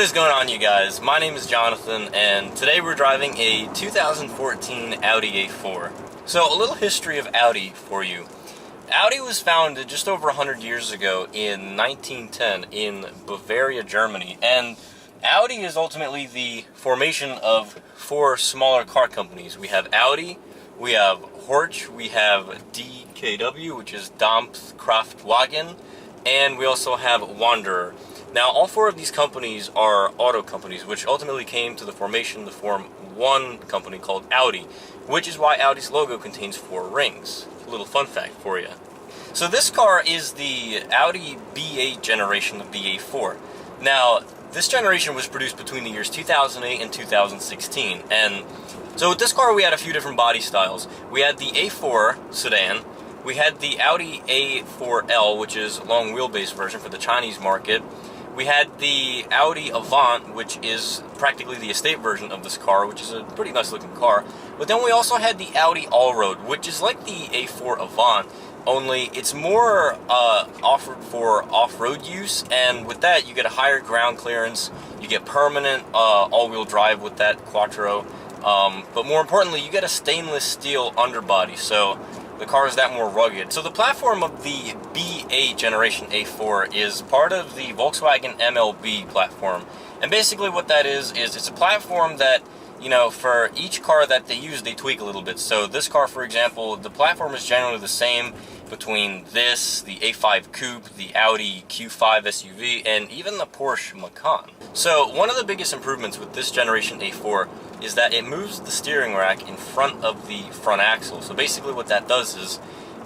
is going on, you guys? My name is Jonathan, and today we're driving a 2014 Audi A4. So, a little history of Audi for you. Audi was founded just over 100 years ago in 1910 in Bavaria, Germany, and Audi is ultimately the formation of four smaller car companies. We have Audi, we have Horch, we have DKW, which is Dampfkraftwagen, and we also have Wanderer. Now, all four of these companies are auto companies, which ultimately came to the formation to form one company called Audi, which is why Audi's logo contains four rings. A little fun fact for you. So this car is the Audi B8 generation of the A4. Now, this generation was produced between the years 2008 and 2016, and so with this car we had a few different body styles. We had the A4 sedan, we had the Audi A4L, which is a long wheelbase version for the Chinese market. We had the Audi Avant, which is practically the estate version of this car, which is a pretty nice looking car. But then we also had the Audi Allroad, which is like the A4 Avant, only it's more offered for off-road use, and with that you get a higher ground clearance, you get permanent all-wheel drive with that Quattro, but more importantly you get a stainless steel underbody, so the car is that more rugged. So the platform of the B8 generation A4 is part of the Volkswagen MLB platform. And basically what that is it's a platform that, you know, for each car that they use, they tweak a little bit. So this car, for example, the platform is generally the same between this, the A5 Coupe, the Audi Q5 SUV, and even the Porsche Macan. So one of the biggest improvements with this generation A4 is that it moves the steering rack in front of the front axle. So basically what that does is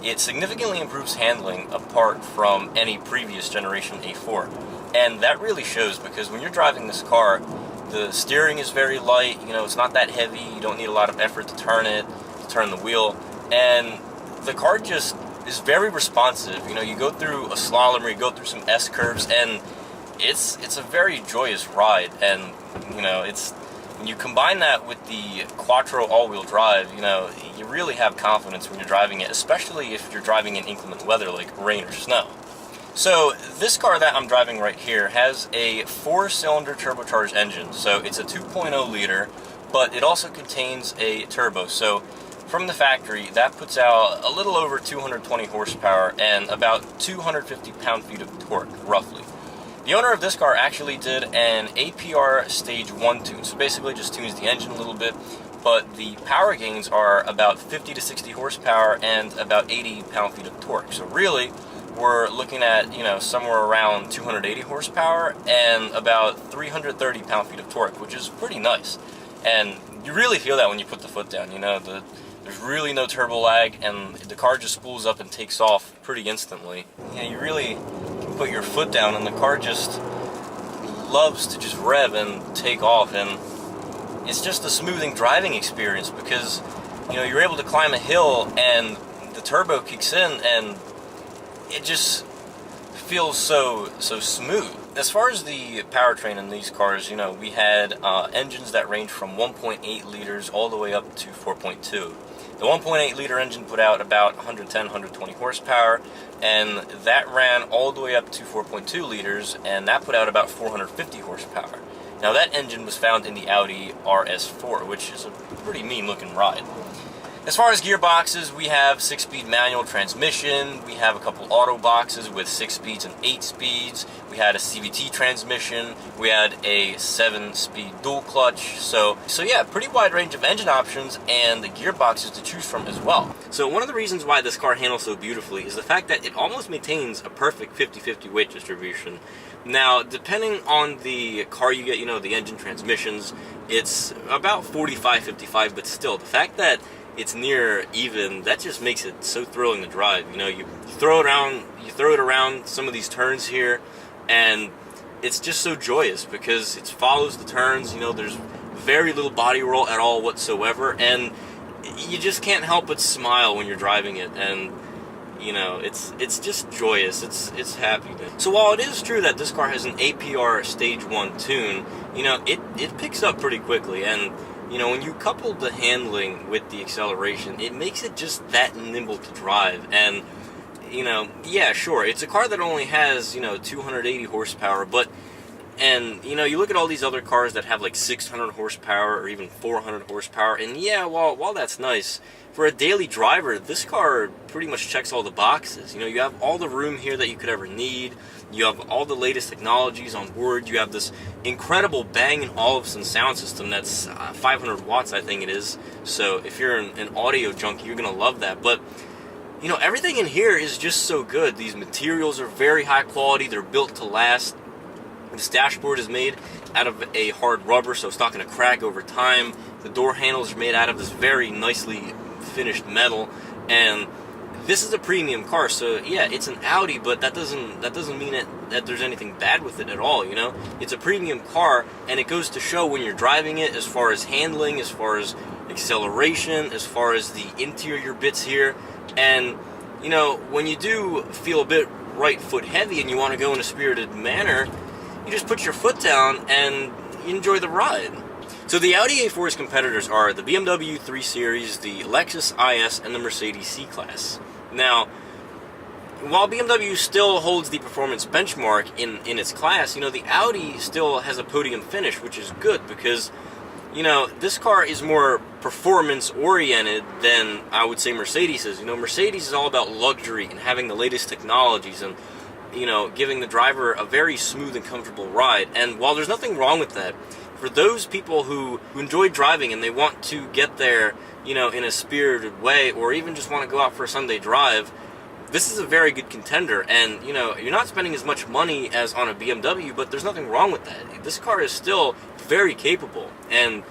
it significantly improves handling apart from any previous generation A4. And that really shows, because when you're driving this car, the steering is very light, you know, it's not that heavy, you don't need a lot of effort to turn it, to turn the wheel, and the car just is very responsive. You know, you go through a slalom or you go through some S-curves, and it's a very joyous ride. And, you know, it's when you combine that with the Quattro all-wheel drive, you know, you really have confidence when you're driving it, especially if you're driving in inclement weather like rain or snow. So this car that I'm driving right here has a 4-cylinder turbocharged engine. So it's a 2.0 liter, but it also contains a turbo. So from the factory, that puts out a little over 220 horsepower and about 250 pound-feet of torque, roughly. The owner of this car actually did an APR Stage 1 tune, so basically just tunes the engine a little bit, but the power gains are about 50 to 60 horsepower and about 80 pound-feet of torque. So really, we're looking at, you know, somewhere around 280 horsepower and about 330 pound-feet of torque, which is pretty nice. And you really feel that when you put the foot down, you know, there's really no turbo lag, and the car just spools up and takes off pretty instantly. You know, you really can put your foot down and the car just loves to just rev and take off, and it's just a smoothing driving experience because, you know, you're able to climb a hill and the turbo kicks in and it just feels so smooth. As far as the powertrain in these cars, you know, we had engines that range from 1.8 liters all the way up to 4.2. The 1.8 liter engine put out about 110, 120 horsepower, and that ran all the way up to 4.2 liters, and that put out about 450 horsepower. Now that engine was found in the Audi RS4, which is a pretty mean looking ride. As far as gearboxes, we have 6-speed manual transmission, we have a couple auto boxes with 6 speeds and 8 speeds, we had a CVT transmission, we had a 7-speed dual clutch, so yeah, pretty wide range of engine options and the gearboxes to choose from as well. So one of the reasons why this car handles so beautifully is the fact that it almost maintains a perfect 50-50 weight distribution. Now, depending on the car you get, you know, the engine transmissions, it's about 45-55, but still, the fact that it's near even, that just makes it so thrilling to drive. You know, you throw it around some of these turns here, and it's just so joyous because it follows the turns. You know, there's very little body roll at all whatsoever, and you just can't help but smile when you're driving it. And you know, it's just joyous. It's happiness. So while it is true that this car has an APR Stage 1 tune, you know, it picks up pretty quickly, and you know, when you couple the handling with the acceleration, it makes it just that nimble to drive. And you know, yeah, sure, it's a car that only has, you know, 280 horsepower, but And, you know, you look at all these other cars that have like 600 horsepower or even 400 horsepower, and yeah, while that's nice, for a daily driver, this car pretty much checks all the boxes. You know, you have all the room here that you could ever need. You have all the latest technologies on board. You have this incredible Bang & Olufsen sound system that's 500 watts, I think it is. So if you're an audio junkie, you're going to love that. But, you know, everything in here is just so good. These materials are very high quality. They're built to last. This dashboard is made out of a hard rubber, so it's not going to crack over time. The door handles are made out of this very nicely finished metal, and this is a premium car. So yeah, it's an Audi, but that doesn't mean that there's anything bad with it at all. You know, it's a premium car, and it goes to show when you're driving it, as far as handling, as far as acceleration, as far as the interior bits here. And you know, when you do feel a bit right foot heavy and you want to go in a spirited manner, you just put your foot down and enjoy the ride. So the Audi A4's competitors are the BMW 3 Series, the Lexus IS, and the Mercedes C-Class. Now, while BMW still holds the performance benchmark in its class, you know, the Audi still has a podium finish, which is good because, you know, this car is more performance-oriented than, I would say, Mercedes is. You know, Mercedes is all about luxury and having the latest technologies and, you know, giving the driver a very smooth and comfortable ride. And while there's nothing wrong with that, for those people who enjoy driving and they want to get there, you know, in a spirited way, or even just want to go out for a Sunday drive, this is a very good contender. And, you know, you're not spending as much money as on a BMW, but there's nothing wrong with that. This car is still very capable. And,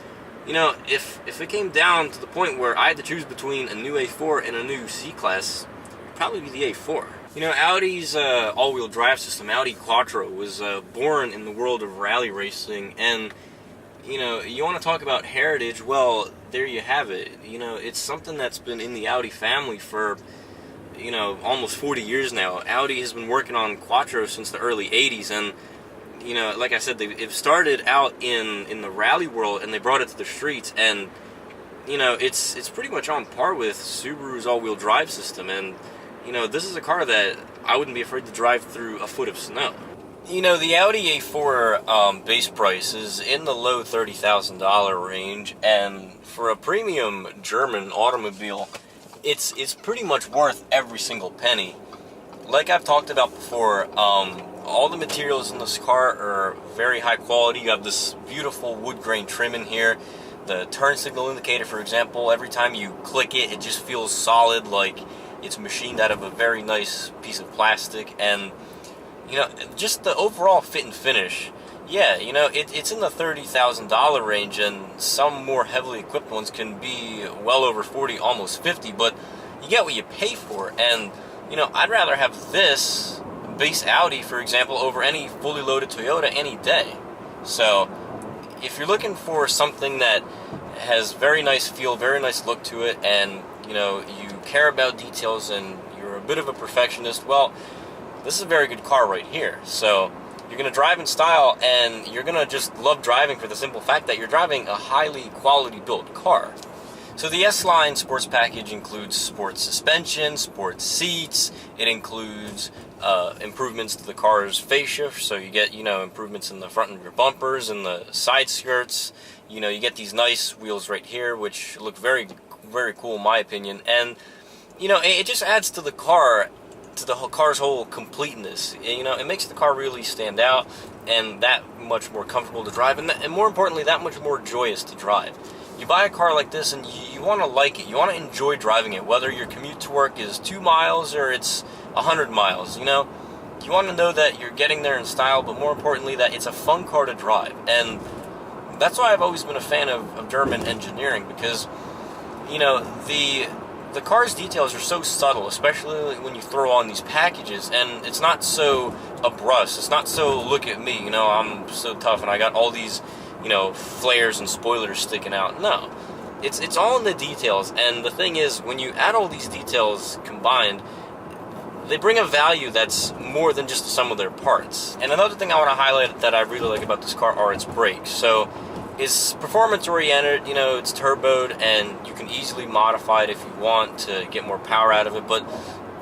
you know, if it came down to the point where I had to choose between a new A4 and a new C-Class, it'd probably be the A4. You know, Audi's all-wheel drive system, Audi Quattro, was born in the world of rally racing, and, you know, you want to talk about heritage, well, there you have it. You know, it's something that's been in the Audi family for, you know, almost 40 years now. Audi has been working on Quattro since the early 80s, and, you know, like I said, it started out in the rally world, and they brought it to the streets, and, you know, it's pretty much on par with Subaru's all-wheel drive system, and, you know, this is a car that I wouldn't be afraid to drive through a foot of snow. You know, the Audi A4 base price is in the low $30,000 range, and for a premium German automobile, it's pretty much worth every single penny. Like I've talked about before, all the materials in this car are very high quality. You have this beautiful wood grain trim in here. The turn signal indicator, for example, every time you click it, it just feels solid, like it's machined out of a very nice piece of plastic. And, you know, just the overall fit and finish, yeah, you know, it's in the $30,000 range, and some more heavily equipped ones can be well over 40, almost 50, but you get what you pay for. And, you know, I'd rather have this base Audi, for example, over any fully loaded Toyota any day. So if you're looking for something that has very nice feel, very nice look to it, and, you know, you care about details and you're a bit of a perfectionist, well, this is a very good car right here. So you're going to drive in style, and you're going to just love driving for the simple fact that you're driving a highly quality built car. So the S-Line Sports Package includes sports suspension, sports seats. It includes improvements to the car's fascia, so you get, you know, improvements in the front and rear bumpers and the side skirts. You know, you get these nice wheels right here, which look very, very cool in my opinion. And, you know, it just adds to the car, to the car's whole completeness. You know, it makes the car really stand out, and that much more comfortable to drive, and more importantly, that much more joyous to drive. You buy a car like this, and you want to like it. You want to enjoy driving it, whether your commute to work is 2 miles or it's 100 miles. You know, you want to know that you're getting there in style, but more importantly, that it's a fun car to drive. And that's why I've always been a fan of German engineering, because, you know, the car's details are so subtle, especially when you throw on these packages, and it's not so abrupt. It's not so, look at me, you know, I'm so tough and I got all these, you know, flares and spoilers sticking out. No, it's all in the details. And the thing is, when you add all these details combined, they bring a value that's more than just the sum of their parts. And another thing I want to highlight that I really like about this car are its brakes. So it's performance oriented, you know, it's turboed, and you can easily modify it if you want to get more power out of it. But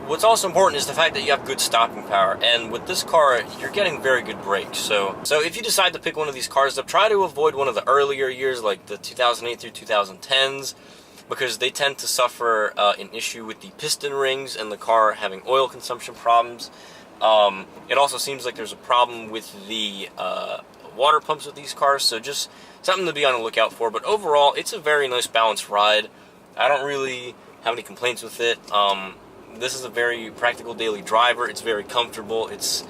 what's also important is the fact that you have good stopping power, and with this car, you're getting very good brakes. So if you decide to pick one of these cars up, try to avoid one of the earlier years, like the 2008 through 2010s, because they tend to suffer an issue with the piston rings and the car having oil consumption problems. It also seems like there's a problem with the water pumps with these cars, so just something to be on the lookout for. But overall, it's a very nice balanced ride. I don't really have any complaints with it. This is a very practical daily driver. It's very comfortable. It's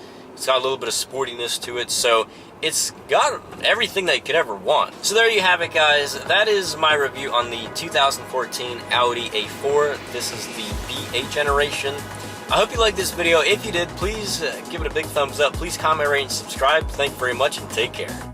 got a little bit of sportiness to it, so it's got everything that you could ever want. So there you have it, guys. That is my review on the 2014 Audi A4. This is the B8 generation. I hope you liked this video. If you did, please give it a big thumbs up. Please comment, rate, and subscribe. Thank you very much, and take care.